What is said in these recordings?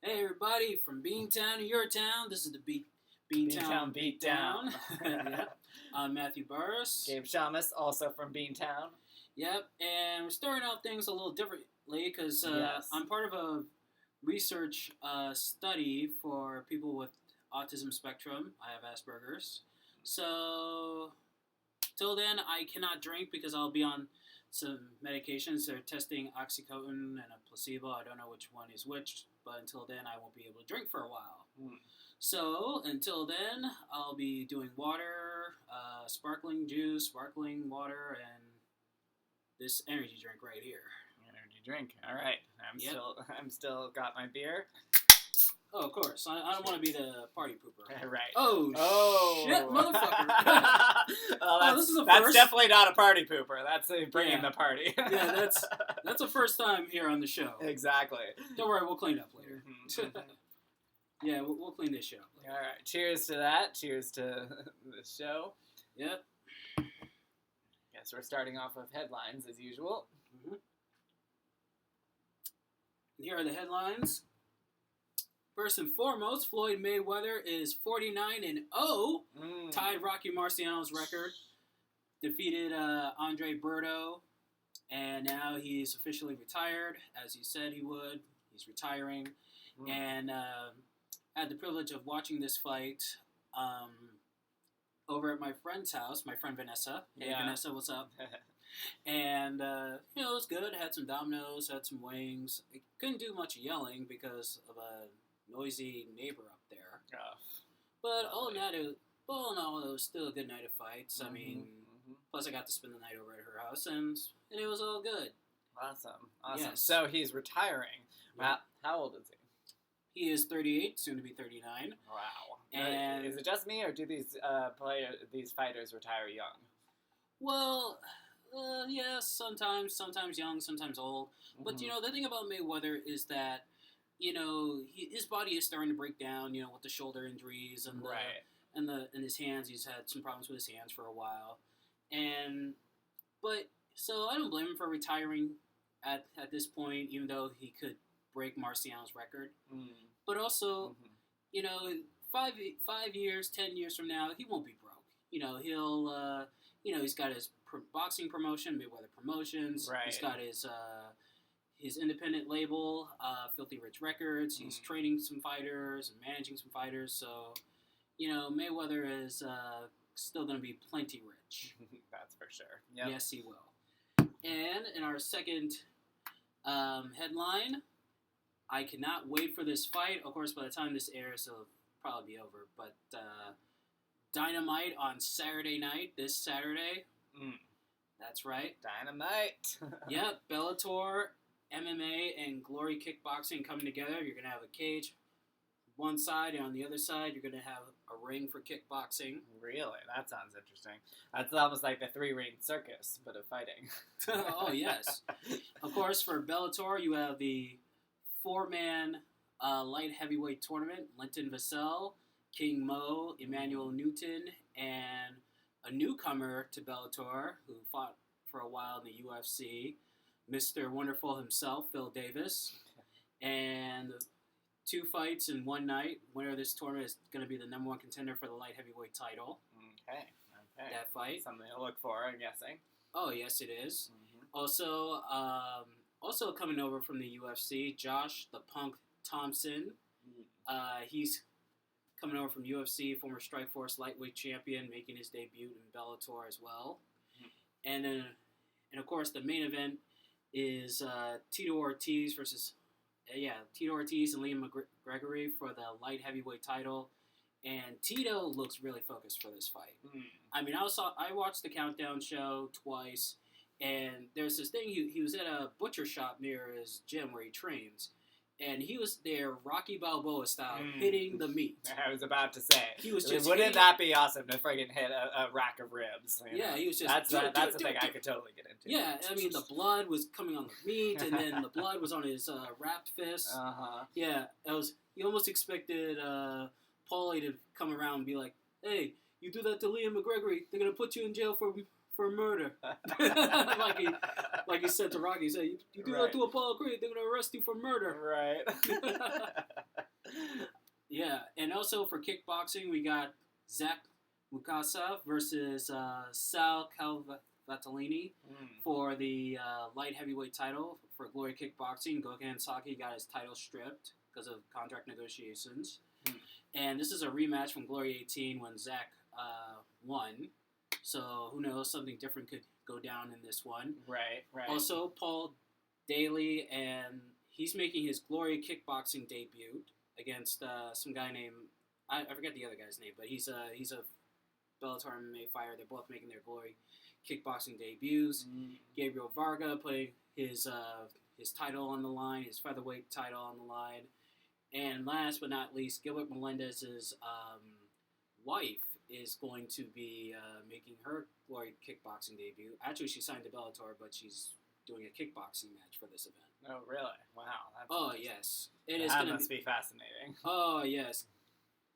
Hey everybody from Beantown to your town. This is the Beantown Beatdown. Yep. I'm Matthew Burris. Gabe Shamus, also from Beantown. Yep. And we're starting off things a little differently because Yes. I'm part of a research study for people with autism spectrum. I have Asperger's. So till then, I cannot drink because I'll be on some medications. They're testing oxycodone and a placebo. I don't know which one is which, but until then, I won't be able to drink for a while. So until then, I'll be doing water, sparkling juice, sparkling water, and this energy drink right here. Energy drink. All right. I'm still got my beer. Oh, of course. I don't want to be the party pooper. Right. Oh, shit, motherfucker. This is a that's first. definitely not a party pooper. That's bringing the party. Yeah, that's a first time here on the show. Exactly. Don't worry, we'll clean up later. Mm-hmm. Yeah, we'll clean this show up later. All right. Cheers to that. Cheers to the show. Yep. Guess we're starting off with headlines as usual. Mm-hmm. Here are the headlines. First and foremost, Floyd Mayweather is 49-0, tied Rocky Marciano's record, defeated Andre Berto, and now he's officially retired, as he said he would. He's retiring, and had the privilege of watching this fight over at my friend's house, my friend Vanessa. Hey, yeah. Vanessa, what's up? And, it was good. Had some Domino's, had some wings. I couldn't do much yelling because of a noisy neighbor up there. But all in all, it was still a good night of fights. I mean, plus I got to spend the night over at her house, and it was all good. Awesome. Yes. So he's retiring. Yeah. How old is he? He is 38, soon to be 39. Wow. And is it just me, or do these fighters retire young? Well, yes, sometimes young, sometimes old. But, the thing about Mayweather is that, his body is starting to break down, with the shoulder injuries and and his hands. He's had some problems with his hands for a while. So I don't blame him for retiring at this point, even though he could break Marciano's record. But also, 5 years, 10 years from now, he won't be broke. He'll, he's got his boxing promotion, Mayweather Promotions. Right. He's got his independent label, Filthy Rich Records. He's training some fighters and managing some fighters. So, Mayweather is still going to be plenty rich. That's for sure. Yep. Yes, he will. And in our second headline, I cannot wait for this fight. Of course, by the time this airs, it'll probably be over. But Dynamite on Saturday night, this Saturday. That's right. Dynamite. Yep, Bellator, MMA, and Glory Kickboxing coming together. You're going to have a cage one side, and on the other side, you're going to have a ring for kickboxing. Really? That sounds interesting. That's almost like the 3-ring circus, but of fighting. Oh, yes. Of course, for Bellator, you have the 4-man light heavyweight tournament. Linton Vassell, King Mo, Emmanuel Newton, and a newcomer to Bellator who fought for a while in the UFC, Mr. Wonderful himself, Phil Davis. And 2 fights in one night. Winner of this tournament is going to be the number 1 contender for the light heavyweight title. Okay. That fight. Something to look for, I'm guessing. Oh, yes, it is. Also coming over from the UFC, Josh the Punk Thompson. He's coming over from UFC, former Strikeforce lightweight champion, making his debut in Bellator as well. And of course, the main event is Tito Ortiz versus Tito Ortiz and Liam McGregor for the light heavyweight title. And Tito looks really focused for this fight. I mean, I watched the Countdown show twice, and there's this thing, he was at a butcher shop near his gym where he trains, and he was there Rocky Balboa style, hitting the meat. I was about to say. He was just Wouldn't that be awesome to friggin' hit a rack of ribs? Yeah, he was just... That's the thing I could totally get into. Yeah, I mean, the blood was coming on the meat, and then the blood was on his wrapped fist. Yeah, you almost expected Paulie to come around and be like, hey, you do that to Liam McGregor, they're going to put you in jail for murder. like he said to Rocky, he said, you do that to a Paul Creed, they're going to arrest you for murder. Right. And also for kickboxing, we got Zach Mukasa versus Sal Calvatellini for the light heavyweight title for Glory Kickboxing. Gokhan Saki got his title stripped because of contract negotiations. And this is a rematch from Glory 18 when Zach won. So who knows, something different could go down in this one. Right. Also, Paul Daly, and he's making his Glory Kickboxing debut against some guy named, I forget the other guy's name, but he's a Bellator MMA fighter. They're both making their Glory Kickboxing debuts. Gabriel Varga putting his title on the line, his featherweight title on the line. And last but not least, Gilbert Melendez's wife is going to be making her Glory Kickboxing debut. Actually, she signed to Bellator, but she's doing a kickboxing match for this event. Oh, really? Wow. That's Yes. That must be fascinating. Oh, yes.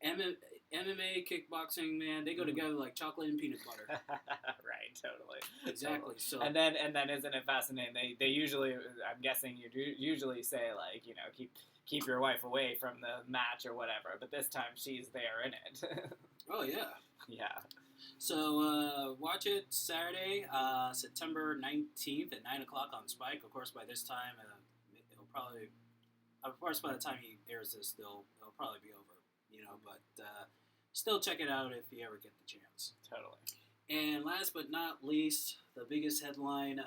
MMA, kickboxing, man, they go together like chocolate and peanut butter. Right, totally. Exactly. Totally. So and then isn't it fascinating? They usually, I'm guessing you do usually say like, you know, keep your wife away from the match or whatever, but this time she's there in it. Oh yeah. Yeah. So watch it Saturday, September 19th at 9 o'clock on Spike. Of course, by this time, it'll probably, of course, by the time he airs this, it'll probably be over, you know. But still, check it out if you ever get the chance. Totally. And last but not least, the biggest headline,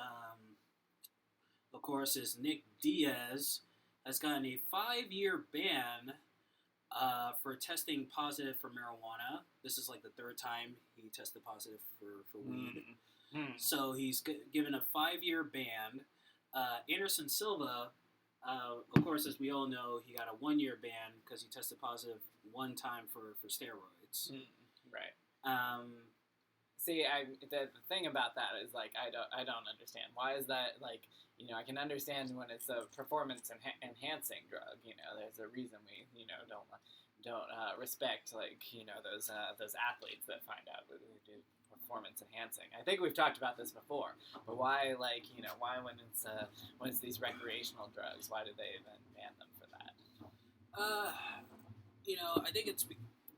of course, is Nick Diaz has gotten a 5-year ban for testing positive for marijuana. This is like the third time he tested positive for weed. So he's given a 5-year ban. Anderson Silva, of course, as we all know, he got a 1-year ban because he tested positive one time for steroids. Right. See, the thing about that is like I don't understand. Why is that like, you know, I can understand when it's a performance enhancing drug. You know, there's a reason we, you know, don't respect like, you know, those athletes that find out who do performance enhancing. I think we've talked about this before, but why, like, you know, why when it's these recreational drugs, why did they even ban them for that? You know, I think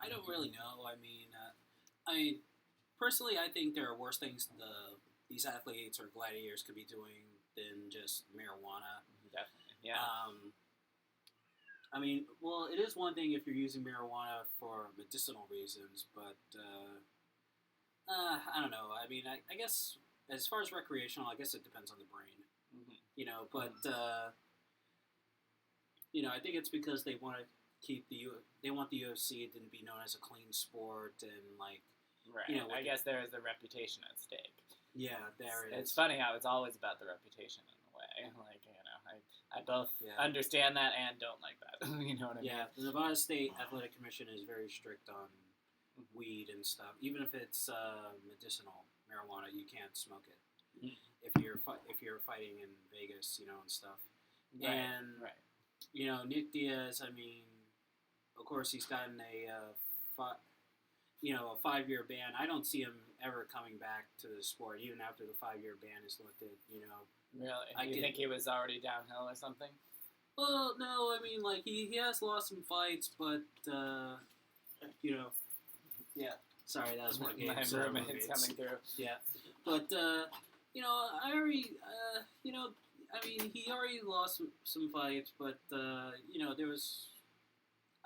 I don't really know. I mean, personally, I think there are worse things these athletes or gladiators could be doing than just marijuana. Definitely, yeah. I mean, well, it is one thing if you're using marijuana for medicinal reasons, but I don't know. I mean, I guess as far as recreational, I guess it depends on the brain. You know, but you know, I think it's because they want to keep they want the UFC to be known as a clean sport and like. Right. You know, I guess there is a reputation at stake. Yeah, there is. It's funny how it's always about the reputation in a way. Like, you know, I both understand that and don't like that. You know what I mean? Yeah, the Nevada State Athletic Commission is very strict on weed and stuff. Even if it's medicinal marijuana, you can't smoke it if you're fighting in Vegas, you know, and stuff. Right. And right. You know, Nick Diaz. I mean, of course, he's gotten a 5-year ban. I don't see him ever coming back to the sport, even after the 5-year ban is lifted. You know, really? You think he was already downhill or something? Well, no. I mean, like he has lost some fights, but you know, yeah. Sorry, that was one of Gabe's roommates coming through. Yeah, but you know, I already, you know, I mean, he already lost some fights, but you know, there was.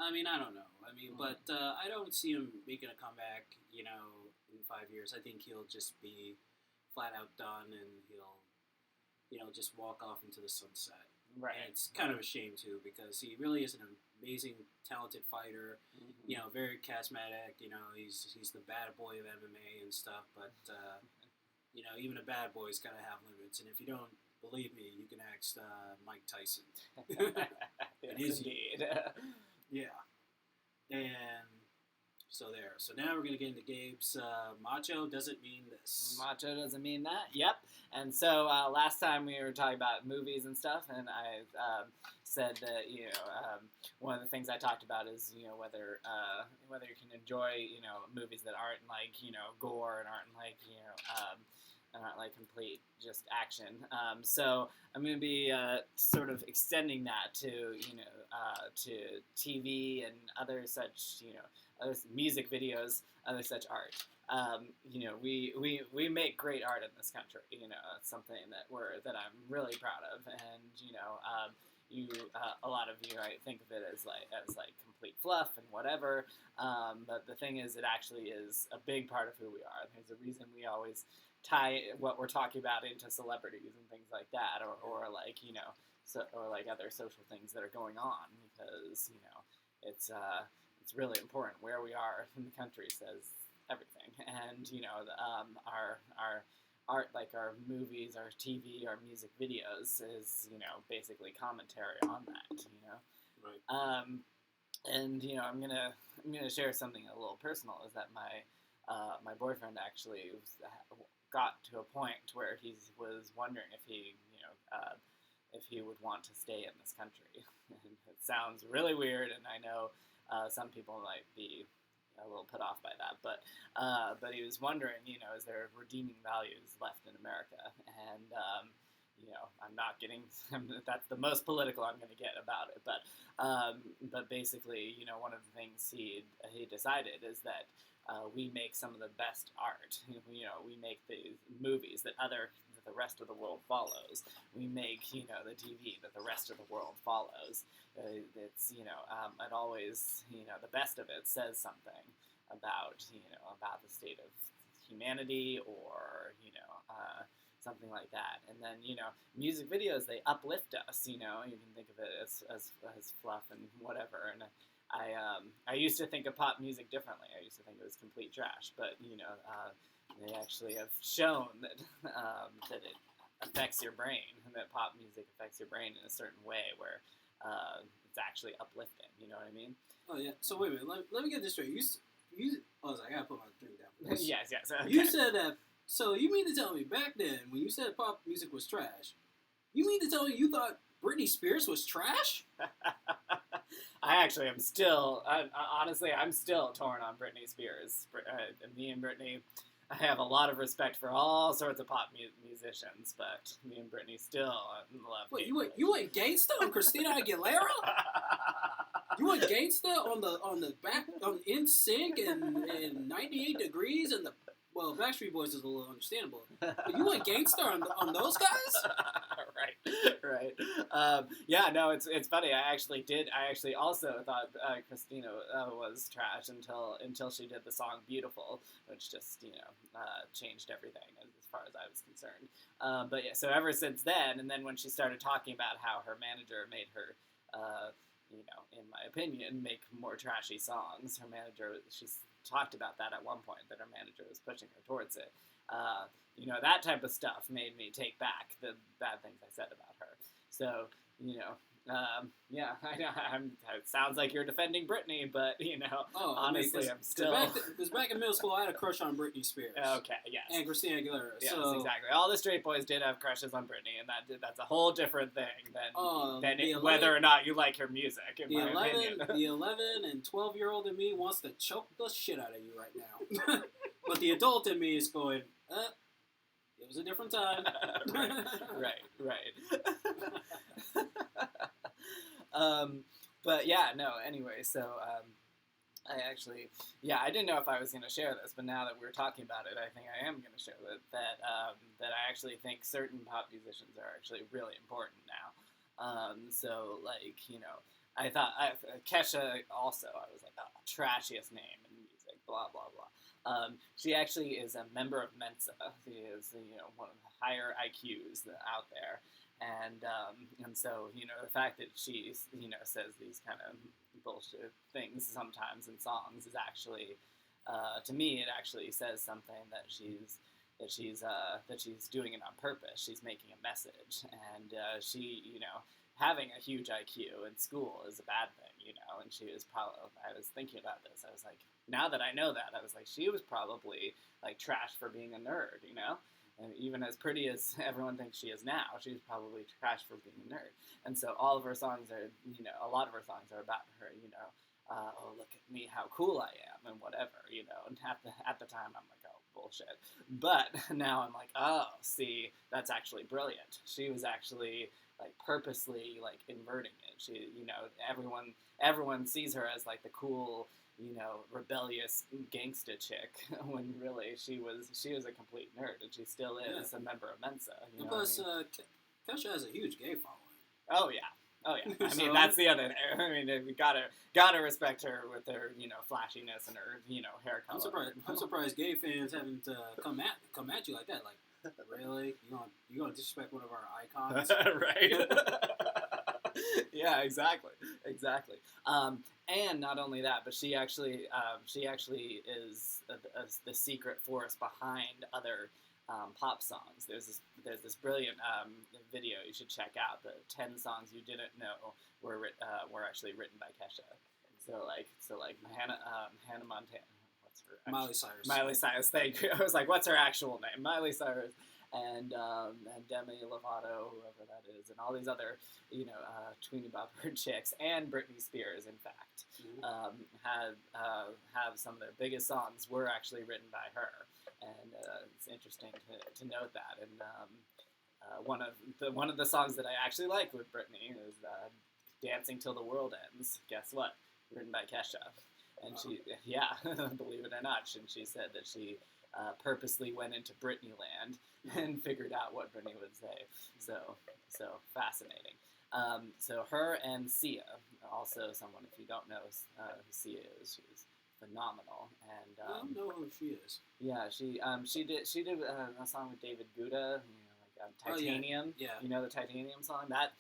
I mean, I don't know. I mean, but I don't see him making a comeback, you know, in 5 years. I think he'll just be flat out done, and he'll, you know, just walk off into the sunset. Right. And it's kind of a shame, too, because he really is an amazing, talented fighter, you know, very charismatic. You know, he's the bad boy of MMA and stuff, but, you know, even a bad boy's got to have limits. And if you don't believe me, you can ask Mike Tyson. Yes, indeed. Yeah. And so there. So now we're going to get into Gabe's macho doesn't mean this. Macho doesn't mean that. Yep. And so last time we were talking about movies and stuff, and I said that, you know, one of the things I talked about is, you know, whether you can enjoy, you know, movies that aren't like, you know, gore and aren't like, you know, like complete just action. So I'm going to be sort of extending that to to TV and other such other music videos, other such art. We make great art in this country. It's something that I'm really proud of, and a lot of you might think of it as like complete fluff and whatever, but the thing is, it actually is a big part of who we are. There's a reason we always tie what we're talking about into celebrities and things like that, or like or like other social things that are going on, because it's really important. Where we are in the country says everything, and our art, like our movies, our TV, our music videos, is basically commentary on that. Right. And I'm gonna share something a little personal. Is that my boyfriend actually got to a point where he was wondering if he would want to stay in this country. And it sounds really weird, and I know some people might be a little put off by that, but he was wondering, is there redeeming values left in America? And I'm not getting that's the most political I'm going to get about it, but basically, one of the things he decided is that we make some of the best art. We make these movies that the rest of the world follows. We make the TV that the rest of the world follows. It's it always the best of it says something about about the state of humanity, or something like that. And then music videos, they uplift us. You can think of it as fluff and whatever. And I used to think of pop music differently. I used to think it was complete trash, but they actually have shown that that it affects your brain, and that pop music affects your brain in a certain way where it's actually uplifting. You know what I mean? Oh yeah. So wait a minute. Let me get this straight. I was like, I gotta put my drink down for this. Yes. Okay. You said that. So you mean to tell me back then, when you said pop music was trash, you mean to tell me you thought Britney Spears was trash? I actually am still, honestly, I'm still torn on Britney Spears. Me and Britney, I have a lot of respect for all sorts of pop musicians, but me and Britney still love. Wait, you went gangsta on Christina Aguilera? You went gangsta on the back on NSYNC and 98 Degrees and the. Well, Backstreet Boys is a little understandable. But you went gangster on those guys? Right. Yeah, no, it's funny. I actually also thought Christina was trash until she did the song "Beautiful," which just changed everything as far as I was concerned. But yeah, so ever since then, and then when she started talking about how her manager made her, in my opinion, make more trashy songs. Her manager, she's talked about that at one point, that her manager was pushing her towards it. That type of stuff made me take back the bad things I said about her. So, yeah, I know, it sounds like you're defending Britney, but, honestly, I'm still... Because back in middle school, I had a crush on Britney Spears. Okay, yes. And Christina Aguilera. Yes, exactly. All the straight boys did have crushes on Britney, and that's a whole different thing than whether or not you like her music, in my opinion. The 11 and 12-year-old in me wants to choke the shit out of you right now. But the adult in me is going, it was a different time. Right. But yeah, no, anyway, so I didn't know if I was going to share this, but now that we're talking about it, I think I am going to share that I actually think certain pop musicians are actually really important now. So, like, I thought, Kesha also, I was like, trashiest name in music, blah, blah, blah. She actually is a member of Mensa. She is, one of the higher IQs out there. And so, the fact that she, says these kind of bullshit things sometimes in songs is actually, to me, it actually says something that she's doing it on purpose. She's making a message, and she, having a huge IQ in school is a bad thing, and she was probably, I was thinking about this, I was like, now that I know that, I was like, she was probably, like, trash for being a nerd, and even as pretty as everyone thinks she is now, she's probably trash for being a nerd, and so all of her songs are, a lot of her songs are about her, oh, look at me, how cool I am, and whatever, and at the time, I'm like, oh, bullshit. But now I'm like, oh, see, that's actually brilliant. She was actually like purposely like inverting it. She, everyone sees her as like the cool, rebellious gangsta chick when really she was a complete nerd, and she still is a member of Mensa. And plus, Kesha has a huge gay following. Oh yeah. Oh yeah, I mean that's the other. I mean we gotta respect her with her flashiness and her hair color. I'm surprised gay fans haven't come at you like that. Like, really, you gonna disrespect one of our icons, right? Yeah, exactly. And not only that, but she actually is the secret force behind other pop songs. There's this brilliant video you should check out. The 10 songs you didn't know were actually written by Kesha. So like Hannah Montana. What's her? Miley Cyrus. Miley Cyrus. Thank you. I was like, what's her actual name? Miley Cyrus. And Demi Lovato, whoever that is, and all these other, tweeny bopper chicks, and Britney Spears, in fact, have some of their biggest songs were actually written by her, and it's interesting to note that. And one of the songs that I actually like with Britney is "Dancing Till the World Ends." Guess what? Written by Kesha, and she, believe it or not, and she said that she purposely went into Britney land and figured out what Britney would say. So fascinating. So her and Sia, also someone, if you don't know who Sia is, she's phenomenal. And I don't know who she is. Yeah, she did a song with David Guetta, Titanium. Oh, yeah. You know the Titanium song? That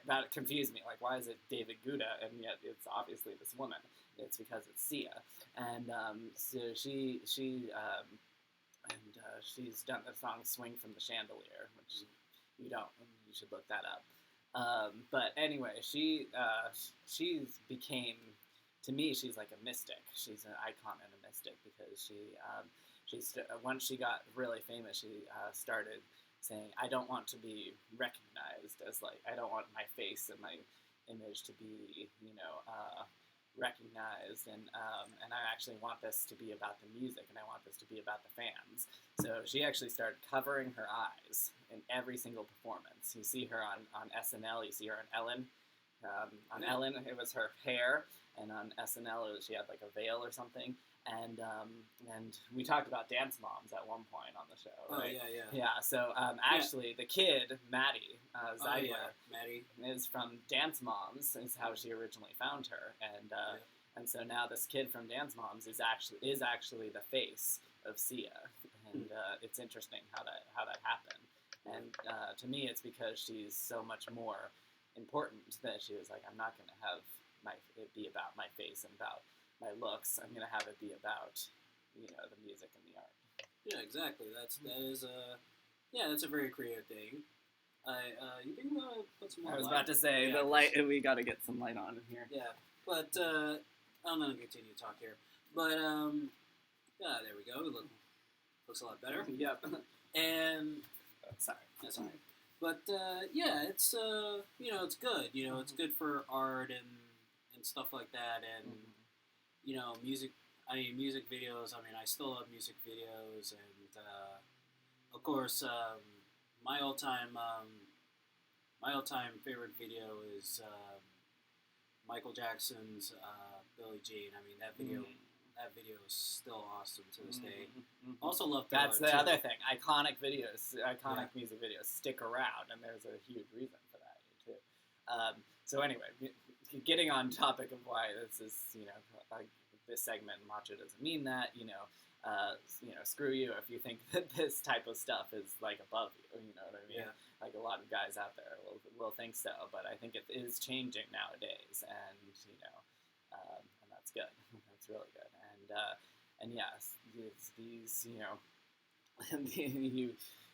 that confused me. Like, why is it David Guetta and yet it's obviously this woman? It's because it's Sia. And so she's done the song "Swing from the Chandelier," which you should look that up. But anyway, she's became, to me, she's like a mystic. She's an icon and a mystic because once she got really famous, she started saying, "I don't want to be recognized as I don't want my face and my image to be recognized, and I actually want this to be about the music, and I want this to be about the fans." So she actually started covering her eyes in every single performance. You see her on SNL, you see her on Ellen. On Ellen, it was her hair, and on SNL, she had like a veil or something. And we talked about Dance Moms at one point on the show, right? Oh, yeah. Yeah, so actually, the kid, Maddie, Zeidler, Maddie, is from Dance Moms, is how she originally found her. And so now this kid from Dance Moms is actually the face of Sia. And it's interesting how that happened. And to me, it's because she's so much more important that she was like, I'm not going to have it be about my face and about my looks. I'm going to have it be about, the music and the art. Yeah, exactly. That's a very creative thing. You think we'll put some more light? I was about to say, the light, we got to get some light on in here. Yeah, but I'm going to continue to talk here. But, there we go. Looks a lot better. Yep. And, sorry. That's all right. But, it's, it's good. It's good for art and stuff like that. And, music videos. I still love music videos. And, of course, my all-time favorite video is Michael Jackson's Billie Jean. That video is still awesome to this day. Also love That's the too. other thing. Iconic music videos stick around, and there's a huge reason for that too. So anyway, getting on topic of why this is, this segment, Macho doesn't mean that, screw you if you think that this type of stuff is like above you. You know what I mean? Yeah. Like a lot of guys out there will think so, but I think it is changing nowadays, and and that's good. That's really good. And yes, these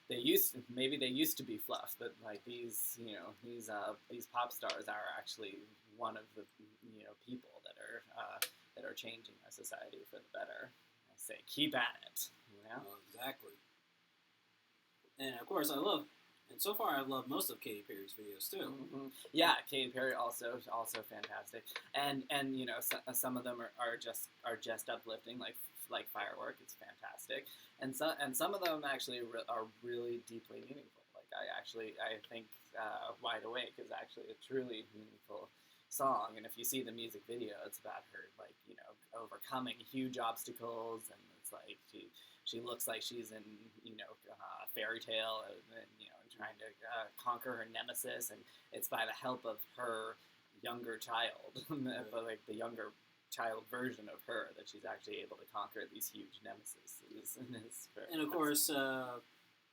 they used to be fluff, but like these pop stars are actually one of the people that are changing our society for the better. I say keep at it. Oh, exactly. And of course, so far I've loved most of Katy Perry's videos too. Mm-hmm. Yeah, Katy Perry also fantastic, and some of them are just uplifting, like like Firework. It's fantastic, and some of them actually are really deeply meaningful. Like I think Wide Awake is actually a truly meaningful song, and if you see the music video, it's about her like overcoming huge obstacles, and it's like she looks like she's in a fairy tale, and trying to conquer her nemesis, and it's by the help of her younger child, but like the younger child version of her, that she's actually able to conquer these huge nemesis. And of course,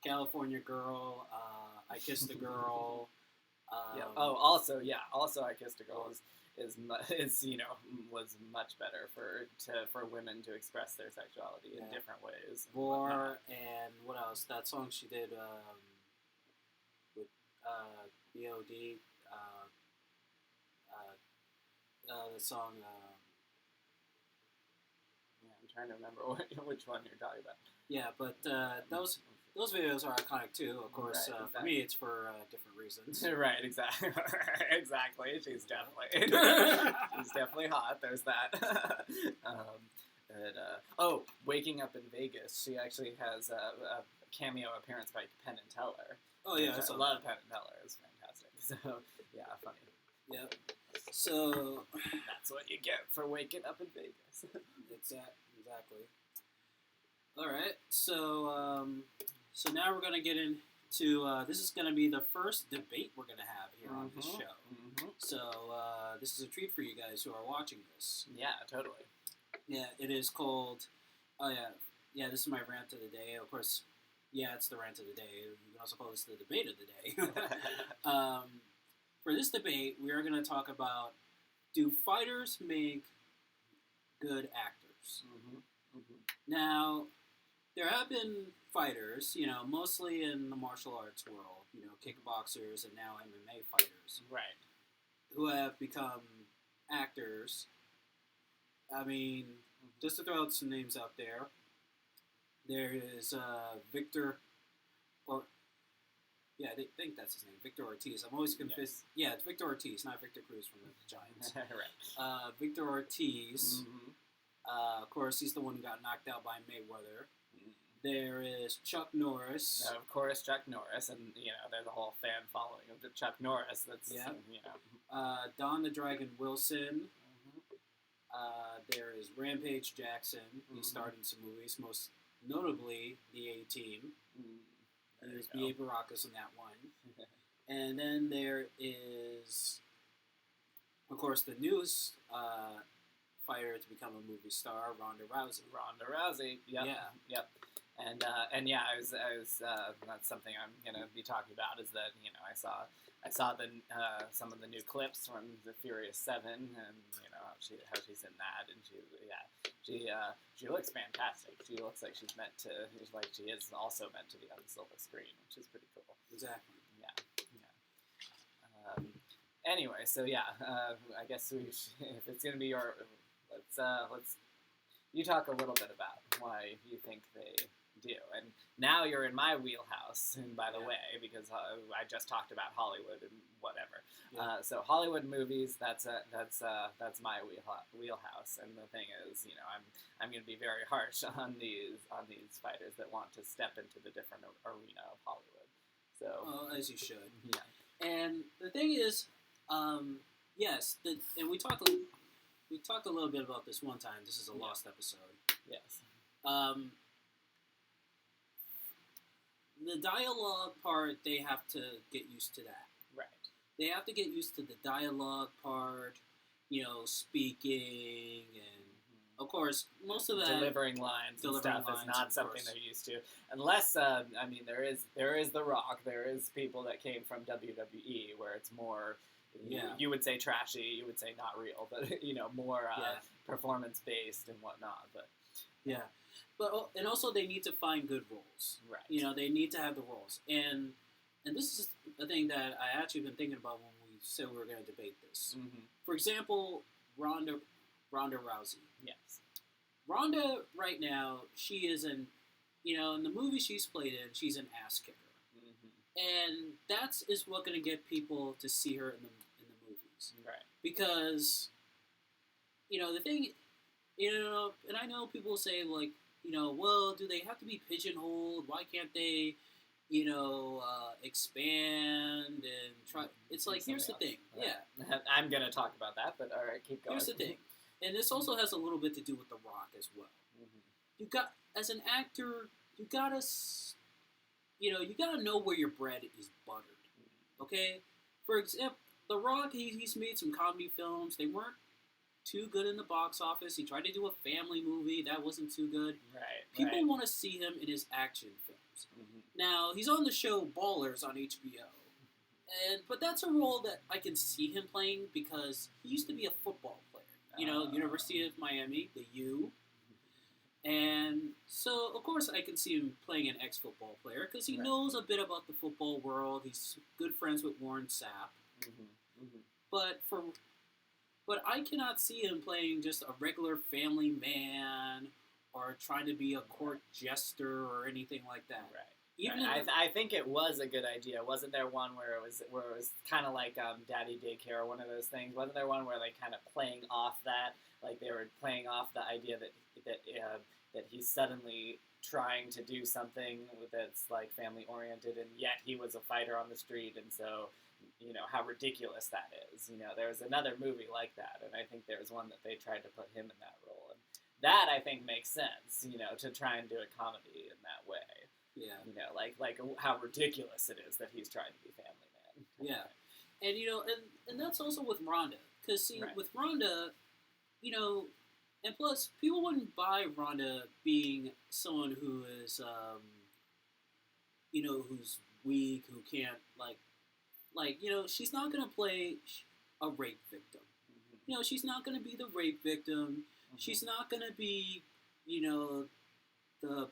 California Girl, I Kissed a Girl. Also I Kissed a Girl was much better for women to express their sexuality in different ways. War, and what else? That song she did with B.O.D. The song. I'm trying to remember which one you're talking about. Yeah, but those videos are iconic too. Of course, right, exactly. For me, it's for different reasons. Right, exactly. Exactly. She's definitely hot. There's that. Waking Up in Vegas. She actually has a cameo appearance by Penn and Teller. Oh yeah, I love Penn and Teller. It's fantastic. So yeah, funny. Yep. So that's what you get for waking up in Vegas. Exactly. All right. So so now we're gonna get into this is gonna be the first debate we're gonna have here on this show. Mm-hmm. So this is a treat for you guys who are watching this. Yeah, totally. Yeah, it is called. Oh yeah. This is my rant of the day. Of course, yeah, it's the rant of the day. You can also call this the debate of the day. For this debate, we are going to talk about: do fighters make good actors? Mm-hmm. Mm-hmm. Now, there have been fighters, mostly in the martial arts world, kickboxers and now MMA fighters, right, who have become actors. I mean, just to throw out some names out there, there is Victor, or yeah, I think that's his name, Victor Ortiz. I'm always confused. Yes. Yeah, it's Victor Ortiz, not Victor Cruz from the Giants. Right. Victor Ortiz. Mm-hmm. Of course, he's the one who got knocked out by Mayweather. Mm-hmm. There is Chuck Norris. Of course, Chuck Norris, and there's a whole fan following of Chuck Norris. That's Don the Dragon Wilson. There is Rampage Jackson. He starred in some movies, most notably The A-Team. There's B.A. Baracus in that one. And then there is, of course, the newest fighter to become a movie star, Ronda Rousey. Yep. Yeah. Yep. And yeah, I was that's something I'm gonna be talking about. Is that I saw the some of the new clips from the Furious 7, and how she's in that, and she looks fantastic. She looks like she is also meant to be on the silver screen, which is pretty cool. Exactly. Yeah. Anyway, so I guess if it's gonna be your, let's you talk a little bit about why you think they do. And now you're in my wheelhouse, and by the way, because I just talked about Hollywood and whatever. Yeah. So Hollywood movies, that's my wheelhouse. And the thing is, I'm going to be very harsh on these fighters that want to step into the different arena of Hollywood. So as you should. Yeah. And the thing is, yes, and we talked a little bit about this one time. This is a lost episode. Yes. The dialogue part, they have to get used to that. Right. They have to get used to the dialogue part, speaking, and of course, most of that delivering lines and stuff is not something they're used to. Unless, there is The Rock. There is people that came from WWE where it's more. Yeah. You would say trashy. You would say not real, but more performance based and whatnot. But yeah. But and also they need to find good roles. Right. They need to have the roles. And this is a thing that I actually been thinking about when we said we were going to debate this. Mm-hmm. For example, Ronda Rousey. Yes. Ronda right now, she is in the movie she's played in, she's an ass kicker. Mm-hmm. And that is what's going to get people to see her in the movies. Right. Because the thing And I know people say like, well, do they have to be pigeonholed? Why can't they, expand and try? It's like, here's the thing. Right. Yeah. I'm gonna talk about that, but all right, keep going. Here's the thing, and this also has a little bit to do with The Rock as well. You got, as an actor, you gotta know where your bread is buttered. Okay, for example, The Rock, he's made some comedy films. They weren't too good in the box office. He tried to do a family movie that wasn't too good. Right. People want to see him in his action films. Now he's on the show Ballers on HBO, but that's a role that I can see him playing because he used to be a football player. University of Miami, the U. And so, of course, I can see him playing an ex-football player because he knows a bit about the football world. He's good friends with Warren Sapp. But I cannot see him playing just a regular family man or trying to be a court jester or anything like that. Right. Even I think it was a good idea. Wasn't there one where it was kind of like Daddy Daycare or one of those things? Wasn't there one where kind of playing off that, like they were playing off the idea that he's suddenly trying to do something that's like family oriented, and yet he was a fighter on the street, and so how ridiculous that is. There was another movie like that, and I think there was one that they tried to put him in that role, and that I think makes sense. To try and do a comedy in that way. Yeah. Like how ridiculous it is that he's trying to be family man. Yeah. And, and that's also with Rhonda. Because, see, with Rhonda, and plus, people wouldn't buy Rhonda being someone who is, who's weak, who can't, she's not going to play a rape victim. She's not going to be the rape victim. She's not going to be, the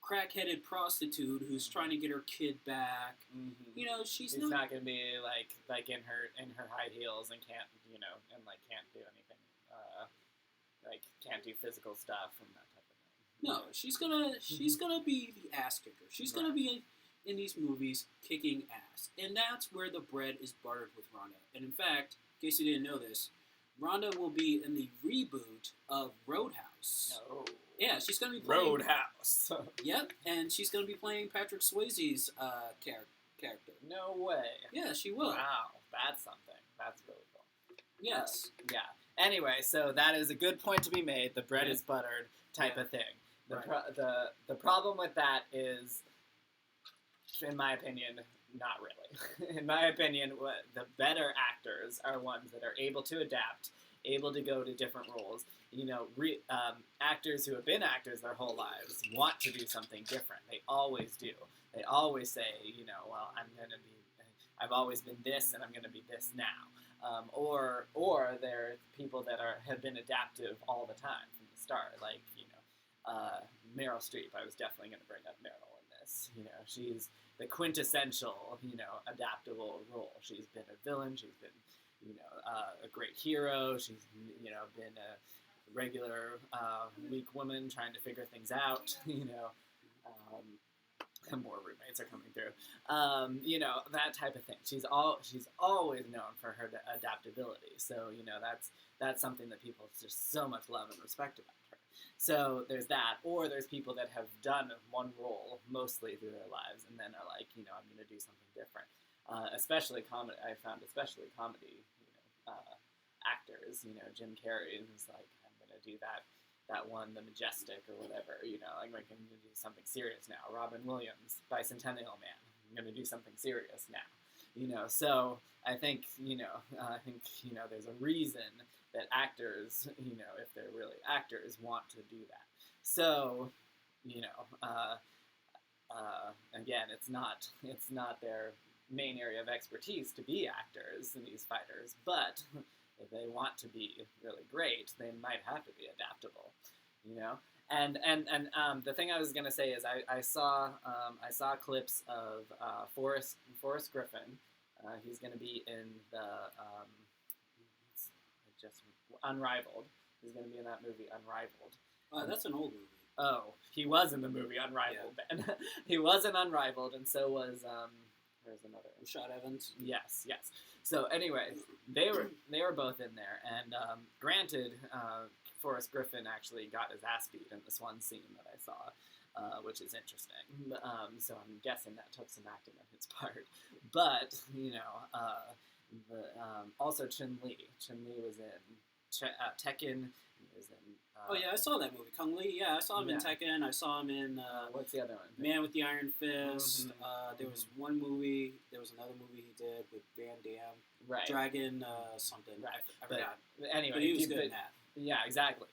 crack-headed prostitute who's trying to get her kid back. She's not going to be like in her high heels and can't can't do anything, can't do physical stuff and that type of thing. No, she's gonna be the ass kicker. She's gonna be in these movies kicking ass, and that's where the bread is buttered with Rhonda. And in fact, in case you didn't know this, Rhonda will be in the reboot of Roadhouse. Oh. Yeah, she's going to be playing... Roadhouse. Yep, and she's going to be playing Patrick Swayze's character. No way. Yeah, she will. Wow, that's something. That's really cool. Yes. Yeah. Anyway, so that is a good point to be made. The bread is buttered type of thing. The problem with that is, in my opinion, not really. In my opinion, the better actors are ones that are able to adapt, able to go to different roles. Actors who have been actors their whole lives want to do something different. They always do. They always say, well, I've always been this, and I'm going to be this now. Or they're people that have been adaptive all the time from the start. Like, Meryl Streep. I was definitely going to bring up Meryl in this. She's the quintessential, adaptable role. She's been a villain. She's been, a great hero. She's, been a regular weak woman trying to figure things out. More roommates are coming through. That type of thing. She's always known for her adaptability. So that's something that people just so much love and respect about her. So there's that, or there's people that have done one role mostly through their lives, and then are like, I'm going to do something different. Especially comedy. I found especially comedy, actors. Jim Carrey is like, I'm going to do that one, The Majestic or whatever. I'm going to do something serious now. Robin Williams, Bicentennial Man. I'm going to do something serious now. So I think there's a reason that actors, if they're really actors, want to do that. So, again, it's not their main area of expertise to be actors, these fighters, but if they want to be really great, they might have to be adaptable, And the thing I was gonna say is I saw clips of Forrest Griffin. He's gonna be in the just Unrivaled. He's gonna be in that movie Unrivaled. That's an old movie. Oh, he was in the movie Unrivaled. Yeah. Then he was in Unrivaled, and so was There's another. Rashad Evans. Yes. So anyway, they were both in there, and granted, Forrest Griffin actually got his ass beat in this one scene that I saw, which is interesting. So I'm guessing that took some acting on his part. But also Chun-Li. Chun-Li was in Tekken. He was in. Oh yeah, I saw that movie, Kung Lee. Yeah, I saw him in Tekken. I saw him in. What's the other one? Man with the Iron Fist. Mm-hmm. There was one movie. There was another movie he did with Van Damme. Right. Dragon something. Right. I forgot. But anyway, but he was good in that. Yeah, exactly,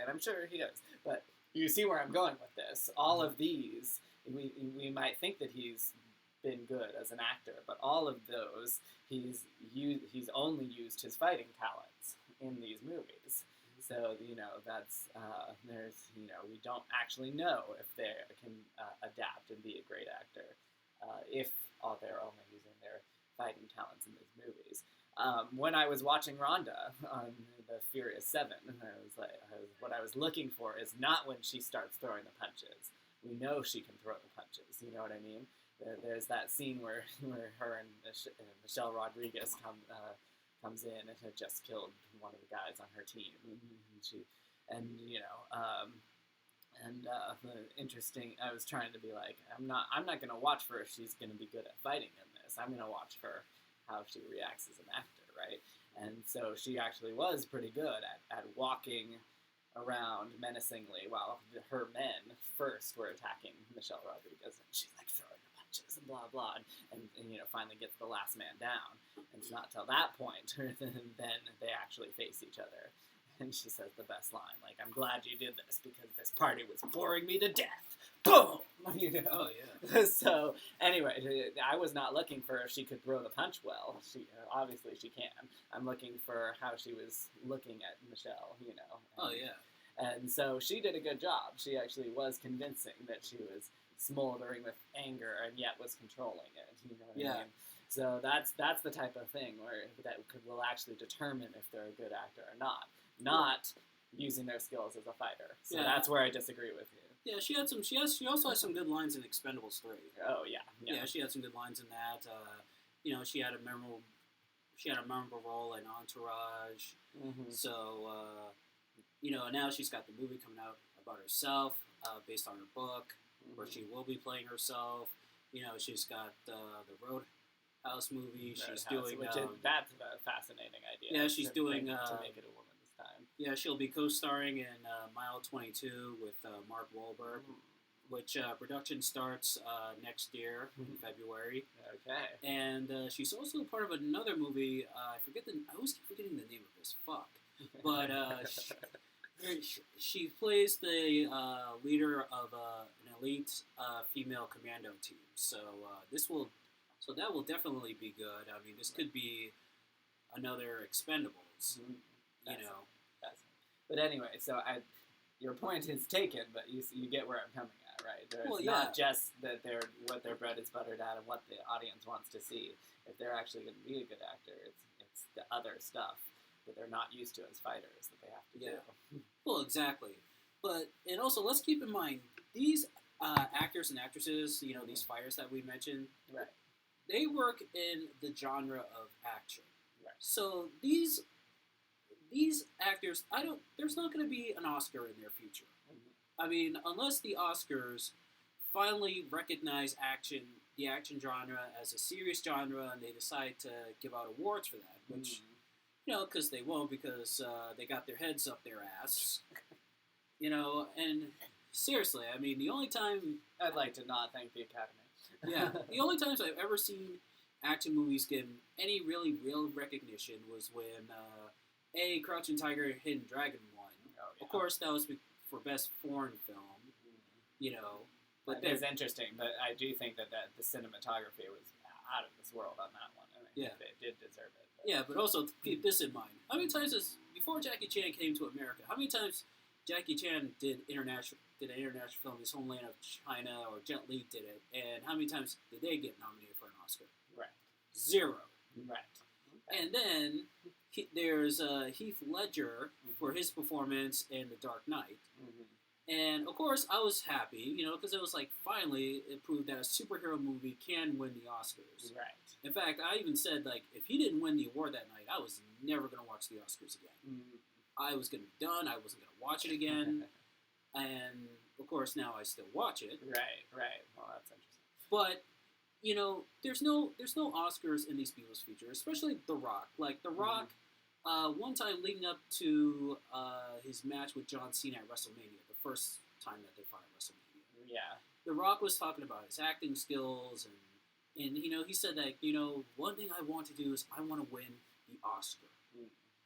and I'm sure he does. But you see where I'm going with this. All of these, we might think that he's been good as an actor, but all of those, he's only used his fighting talents in these movies. So that's there's we don't actually know if they can adapt and be a great actor if they're only using their fighting talents in these movies. When I was watching Rhonda on the Furious 7, what I was looking for is not when she starts throwing the punches. We know she can throw the punches. You know what I mean? There's that scene where her and Michelle Rodriguez comes in and had just killed one of the guys on her team. Interesting. I was trying to be like, I'm not gonna watch for if she's gonna be good at fighting in this. I'm gonna watch for how she reacts as an actor, right? And so she actually was pretty good at walking around menacingly while her men first were attacking Michelle Rodriguez, and she's like throwing the punches and blah blah, and finally gets the last man down. And it's not till that point then they actually face each other. And she says the best line, like, "I'm glad you did this because this party was boring me to death." Boom! Oh, yeah. So, anyway, I was not looking for if she could throw the punch well. Obviously she can. I'm looking for how she was looking at Michelle, Oh, yeah. And so she did a good job. She actually was convincing that she was smoldering with anger and yet was controlling it. You know what I mean? So that's the type of thing will actually determine if they're a good actor or not using their skills as a fighter. So that's where I disagree with you. Yeah, she also has some good lines in Expendables 3. Oh yeah. Yeah, she had some good lines in that. She had a memorable role in Entourage. Mm-hmm. So now she's got the movie coming out about herself, based on her book, where she will be playing herself. She's got the Roadhouse movie. She's doing that's a fascinating idea. Yeah, she's doing to make it a woman this time. Yeah, she'll be co-starring in Mile 22 with Mark Wahlberg, which production starts next year in February. Okay. And she's also part of another movie. I always keep forgetting the name of this. Fuck. But she plays the leader of an elite female commando team. So that will definitely be good. I mean, this could be another Expendables. But anyway, so your point is taken, but you get where I'm coming at, right? It's not just that what their bread is buttered at and what the audience wants to see. If they're actually going to be a good actor, it's the other stuff that they're not used to as fighters that they have to do. Well, exactly. And also, let's keep in mind, these actors and actresses, these fighters that we mentioned, right? They work in the genre of action. Right. So these actors, there's not going to be an Oscar in their future. Mm-hmm. I mean, unless the Oscars finally recognize the action genre as a serious genre, and they decide to give out awards for that, which, because they won't, because they got their heads up their ass. And seriously, I mean, the only time... I'd like to not thank the Academy. Yeah, the only times I've ever seen action movies get any really real recognition was when Crouching Tiger, Hidden Dragon won. Oh, yeah. Of course, that was for Best Foreign Film, But it's interesting, but I do think that the cinematography was out of this world on that one. And I think they did deserve it. But. Yeah, but also keep this in mind. How many times before Jackie Chan came to America, how many times Jackie Chan did an international film, His Homeland of China, or Jet Li did it, and how many times did they get nominated for an Oscar? Right. 0. Right. Okay. And then there's Heath Ledger for his performance in The Dark Knight. Mm-hmm. And of course, I was happy, because it was like finally it proved that a superhero movie can win the Oscars. Right. In fact, I even said like if he didn't win the award that night, I was never gonna watch the Oscars again. Mm. I was gonna be done. I wasn't gonna watch it again. And of course, now I still watch it. Right. Well, that's interesting. But there's no Oscars in these Beatles features, especially The Rock. Like The Rock, one time leading up to his match with John Cena at WrestleMania, the first time that they fought at WrestleMania. Yeah. The Rock was talking about his acting skills, and he said that one thing I want to do is I want to win the Oscar.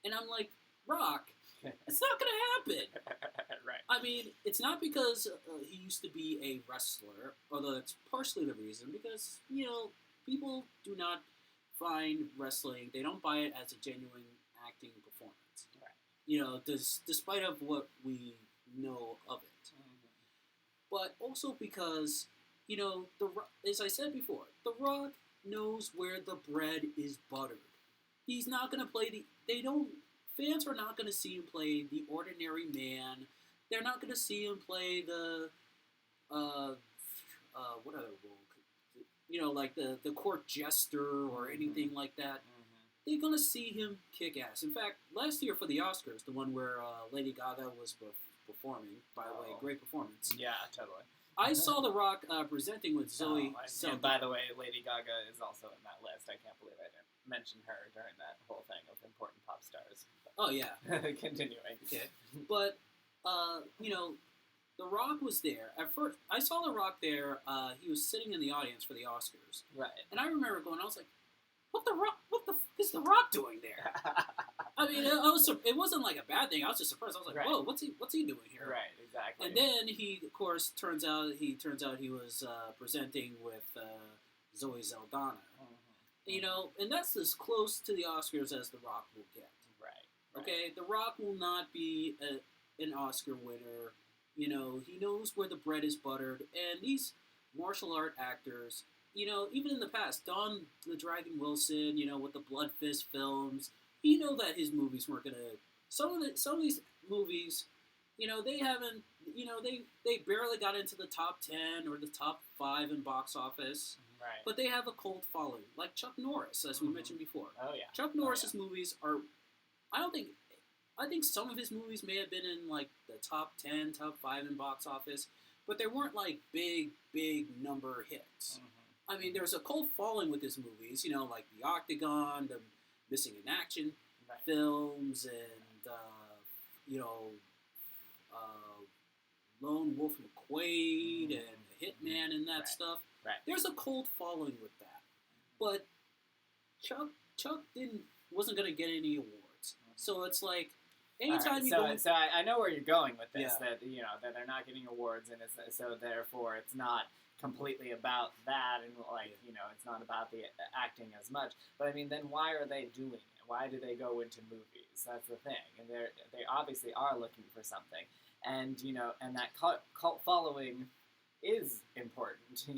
And I'm like, Rock, it's not gonna happen. Right. I mean, it's not because he used to be a wrestler, although that's partially the reason, because, people do not find wrestling, they don't buy it as a genuine acting performance. Right. Despite of what we know of it. Mm-hmm. But also because, as I said before, The Rock knows where the bread is buttered. He's not going to play fans are not going to see him play the ordinary man. They're not going to see him play the, what other role? Like the court jester or anything like that. Mm-hmm. They're going to see him kick ass. In fact, last year for the Oscars, the one where Lady Gaga was performing, by the way, great performance. Yeah, totally. I saw The Rock presenting with Zoe. And by the way, Lady Gaga is also in that list. I can't believe I didn't mention her during that whole thing of important pop stars. Oh, yeah. Continuing. Okay. But, The Rock was there. At first, I saw The Rock there. He was sitting in the audience for the Oscars. Right. And I remember I was like, what the f is The Rock doing there? I mean, it wasn't like a bad thing. I was just surprised. I was like, right. Whoa, what's he doing here? Right, exactly. And then he, of course, turns out he was presenting with Zoe Saldana. Mm-hmm. And that's as close to the Oscars as The Rock will get. Right. Okay, The Rock will not be an Oscar winner. He knows where the bread is buttered, and these martial art actors, even in the past, Don the Dragon Wilson, with the Blood Fist films, that his movies weren't gonna. Some of these movies, they haven't, they barely got into the top 10 or the top 5 in box office. Right. But they have a cult following, like Chuck Norris, as we mentioned before. Oh yeah. Chuck Norris's movies are, I think some of his movies may have been in like the top 10, top 5 in box office, but they weren't like big number hits. Mm-hmm. I mean, there's a cult following with his movies, like The Octagon, the Missing in Action films, and Lone Wolf McQuade and The Hitman and that stuff. Right. There's a cult following with that, but Chuck wasn't going to get any awards. So it's like anytime you go. So I know where you're going with this. Yeah. That they're not getting awards, and so therefore it's not completely about that, and it's not about the acting as much. But I mean, then why are they doing it? Why do they go into movies? That's the thing, and they obviously are looking for something, and and that cult following is important. I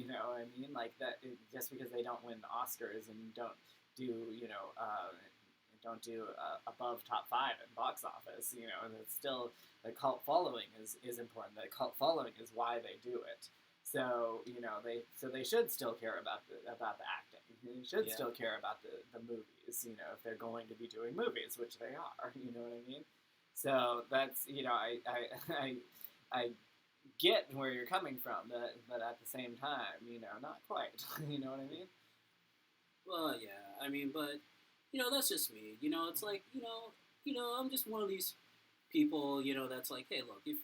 mean, like that. Just because they don't win Oscars and don't do above top 5 in box office, and it's still the cult following is important. The cult following is why they do it. So they should still care about the acting. They should still care about the movies. If they're going to be doing movies, which they are. You know what I mean? So that's I get where you're coming from, but at the same time, not quite. You know what I mean? Well, yeah. I mean, but that's just me. It's like I'm just one of these people. That's like, hey, look, if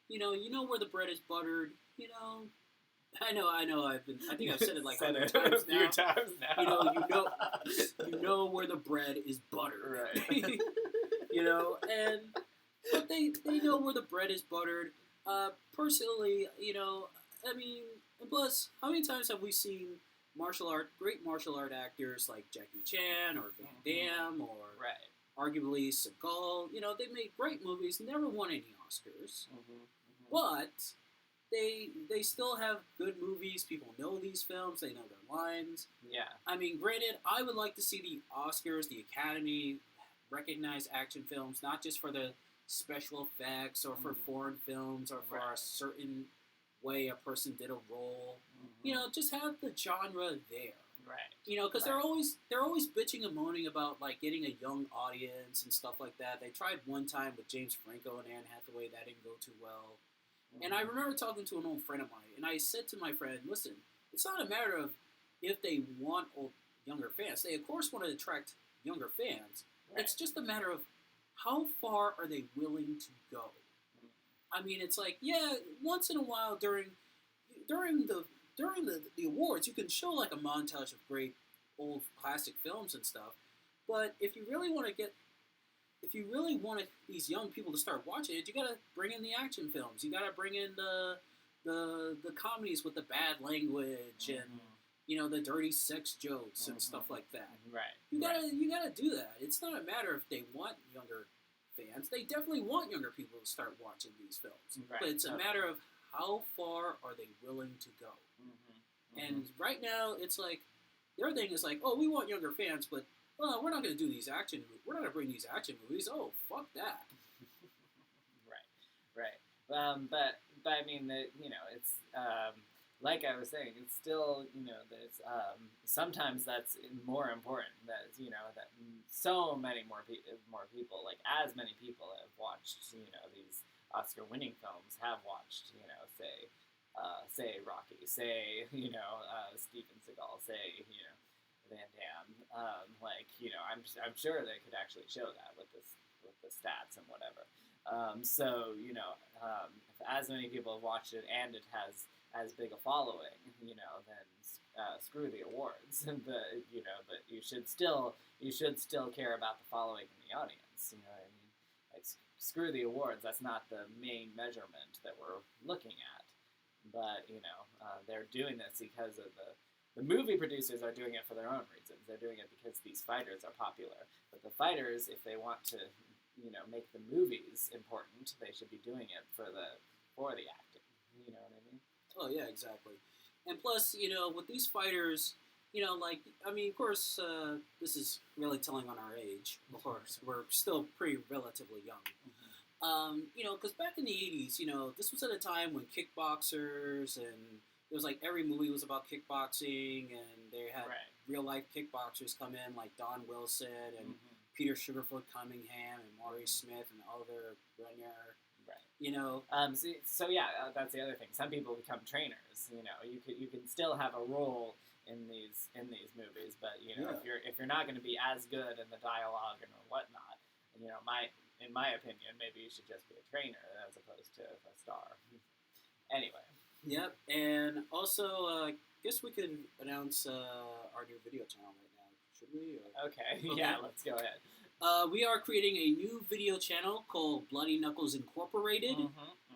where the bread is buttered. I know. I think I've said it like 100 times a few times now. You know where the bread is buttered, right? and but they know where the bread is buttered. Personally, I mean, and plus, how many times have we seen great martial art actors like Jackie Chan or Van Damme or arguably Seagal? They made great movies, never won any Oscars, but they still have good movies. People know these films. They know their lines. Yeah. I mean, granted, I would like to see the Oscars, the Academy, recognize action films, not just for the special effects or for foreign films or for a certain way a person did a role. You know, just have the genre there. Right. You know, because they're always bitching and moaning about like getting a young audience and stuff like that. They tried one time with James Franco and Anne Hathaway. That didn't go too well. And I remember talking to an old friend of mine, and I said to my friend, "Listen, it's not a matter of if they want younger fans. They of course want to attract younger fans. Right. It's just a matter of how far are they willing to go. I mean, it's like, yeah, once in a while during the awards, you can show like a montage of great old classic films and stuff. But if you really want these young people to start watching it, you gotta bring in the action films. You gotta bring in the comedies with the bad language and the dirty sex jokes and stuff like that. Right. You gotta do that. It's not a matter if they want younger fans. They definitely want younger people to start watching these films. Right. But it's a matter of how far are they willing to go. And right now, it's like their thing is like, oh, we want younger fans, but we're not going to do these action movies. We're not going to bring these action movies. Oh, fuck that. Right. But I mean, it's like I was saying, it's still, there's sometimes that's more important. That that so many more people, like as many people have watched, these Oscar-winning films have watched, say Rocky, say Steven Seagal, say Van Damme. I'm sure they could actually show that with the stats and whatever. If as many people have watched it and it has as big a following, then screw the awards. But you should still care about the following in the audience. You know what I mean? Like, screw the awards. That's not the main measurement that we're looking at. But they're doing this because of the movie producers are doing it for their own reasons. They're doing it because these fighters are popular. But the fighters, if they want to, make the movies important, they should be doing it for the acting. You know what I mean? Oh yeah, exactly. And plus, with these fighters, of course, this is really telling on our age. Of course, we're still pretty relatively young. Because back in the 80s, this was at a time when kickboxers and it was like every movie was about kickboxing, and they had real life kickboxers come in like Don Wilson and Peter Sugarfoot Cunningham and Maurice Smith and Oliver Grenier. Right. That's the other thing. Some people become trainers. You can still have a role in these movies, but if you're not going to be as good in the dialogue and whatnot, in my opinion, maybe you should just be a trainer as opposed to a star. Anyway. Yep, and also, I guess we could announce our new video channel right now. Should we? Okay. Yeah, let's go ahead. We are creating a new video channel called Bloody Knuckles Incorporated,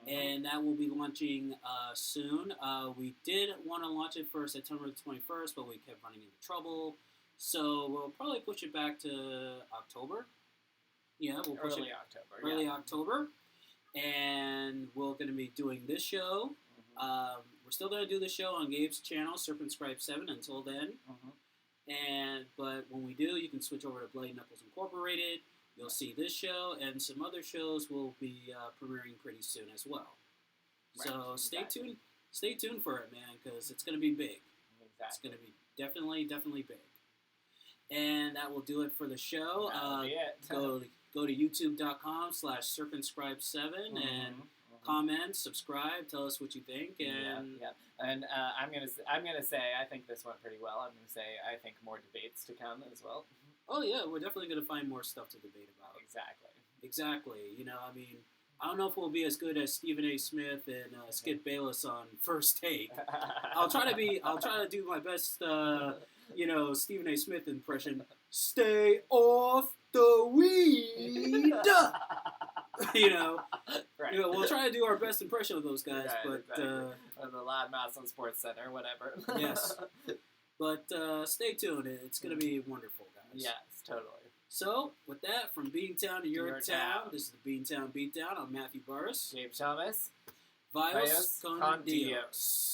and that will be launching soon. We did want to launch it for September 21st, but we kept running into trouble, so we'll probably push it back to October. Yeah, we'll push it early October, and we're going to be doing this show. We're still going to do the show on Gabe's channel, Circumscribe 7, until then. But when we do, you can switch over to Bloody Knuckles Incorporated. You'll see this show, and some other shows will be premiering pretty soon as well. Right. So stay tuned. Stay tuned for it, man, because it's going to be big. Exactly. It's going to be definitely big. And that will do it for the show. Go to youtube.com/circumscribe7 and comment, subscribe, tell us what you think, and And I'm gonna say I think this went pretty well. I'm gonna say I think more debates to come as well. Oh yeah, we're definitely gonna find more stuff to debate about. Exactly. I don't know if we'll be as good as Stephen A. Smith and Skip Bayless on First Take. I'll try to do my best, Stephen A. Smith impression. Stay off the weed. Right. We'll try to do our best impression of those guys, but the Loudmouths on Sports Center, whatever. Yes, but stay tuned. It's going to be wonderful, guys. Yes, totally. So, with that, from Beantown to your town, this is the Beantown Beatdown. I'm Matthew Burris. Gabe Thomas. Vios con Dios.